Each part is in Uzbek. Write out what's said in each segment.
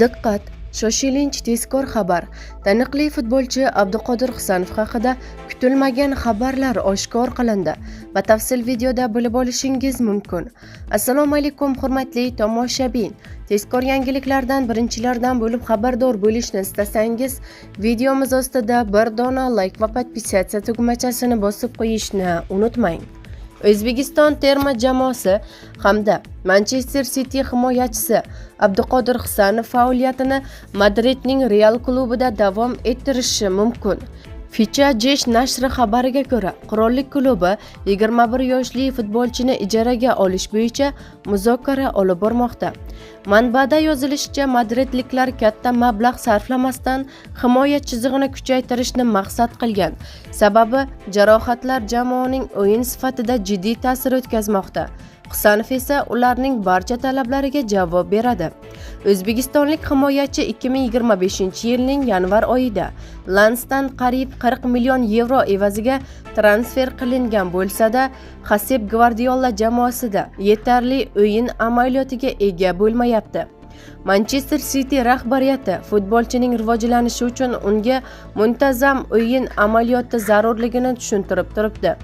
Diqqat! Shoshilinch tezkor xabar. Taniqli futbolchi Abduqodir Husanov haqida kutilmagan xabarlar oshkor qilindi. Batafsil videoda bilib olishingiz mumkin. Assalomu alaykum hurmatli tomoshabin. Tezkor yangiliklardan birinchilardan bo'lib xabardor bo'lishni istasangiz, videomiz ostida bir dona like va podpisatsiya tugmachasini bosib qo'yishni unutmang. O'zbekiston terma jamoasi hamda Manchester City himoyachisi Abduqodir Husanov faoliyatini Madridning Real klubida davom ettirishi mumkin. Ficha.jez nashri xabariga ko'ra, qirollik klubi 21 yoshli futbolchini ijaraga olish bo'yicha muzokara olib bormoqda. Manbada yozilishicha, madridliklar katta mablag' sarflamasdan himoya chizig'ini kuchaytirishni maqsad qilgan. Sababi jarohatlar jamoaning o'yin sifatida jiddiy ta'sir o'tkazmoqda. Husanov esa ularning barcha talablariga javob beradi. O'zbekistonlik himoyachi 2025-yilning yanvar oyida Lensdan qariyb 40 million yevro evaziga transfer qilingan bo'lsa-da, Xosep Gvardiola jamoasida yetarli o'yin amaliyotiga ega bo'lmayapti. Manchester City rahbariyati futbolchining rivojlanishi uchun unga muntazam o'yin amaliyoti zarurligini tushuntirib turibdi.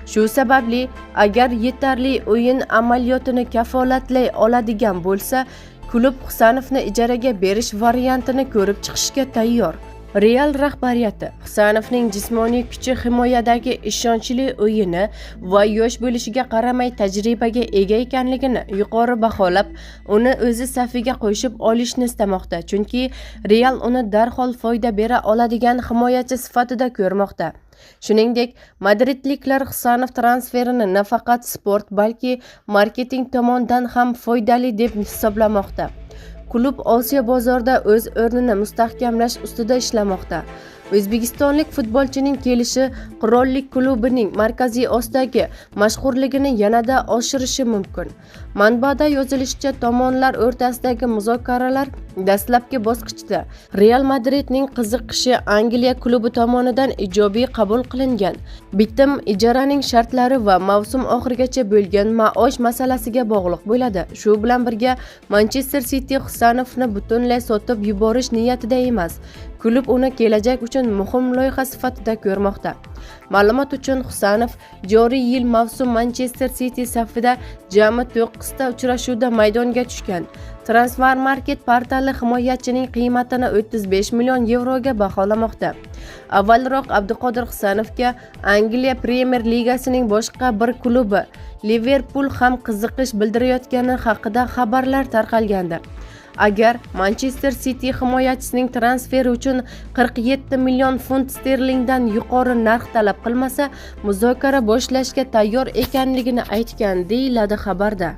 Shu sababli, agar yetarli o'yin amaliyotini kafolatlay oladigan bo'lsa, klub Husanovni ijaraga berish variantini ko'rib chiqishga tayyor. Real rahbariyati Husanovning jismoniy kuchi, himoyadagi ishonchli o'yini va yosh bo'lishiga qaramay tajribaga ega ekanligini yuqori baholab, uni o'zi safiga qo'shib olishni istamoqda, chunki Real uni darhol foyda bera oladigan himoyachi sifatida ko'rmoqda. Shuningdek, madridliklar Husanov transferini nafaqat sport, balki marketing tomonidan ham foydali deb hisoblamoqda. Klub Osiyo bozorida o'z o'rnini mustahkamlash ustida ishlamoqda. O'zbekistonlik futbolchining kelishi qirollik klubining Markaziy Osiyodagi mashhurligini yanada oshirishi mumkin. Manbada yozilishicha, tomonlar o'rtasidagi muzokaralar dastlabki bosqichda Real Madridning qiziqishi Angliya klubi tomonidan ijobiy qabul qilingan. Bitim ijaraning shartlari va mavsum oxirigacha bo'lgan maosh masalasiga bog'liq bo'ladi. Shu bilan birga Manchester City Husanovni butunlay sotib yuborish niyatida emas. Klub uni kelajak uchun muhim loyiha sifatida ko'rmoqda. Ma'lumot uchun, Husanov joriy yil mavsum Manchester City safida jami 9 ta uchrashuvda maydonga tushgan. Transfermarkt portali himoyachining qiymatini 35 million yevroga baholamoqda. Avvalroq Abduqodir Husanovga Angliya Premier Ligasining boshqa bir klubi Liverpool ham qiziqish bildirayotgani haqida xabarlar tarqalgandi. Agar Manchester City himoyachisining transferi uchun 47 million funt sterlingdan yuqori narx talab qilmasa, muzokara boshlashga tayyor ekanligini aytgan, deyiladi xabarda.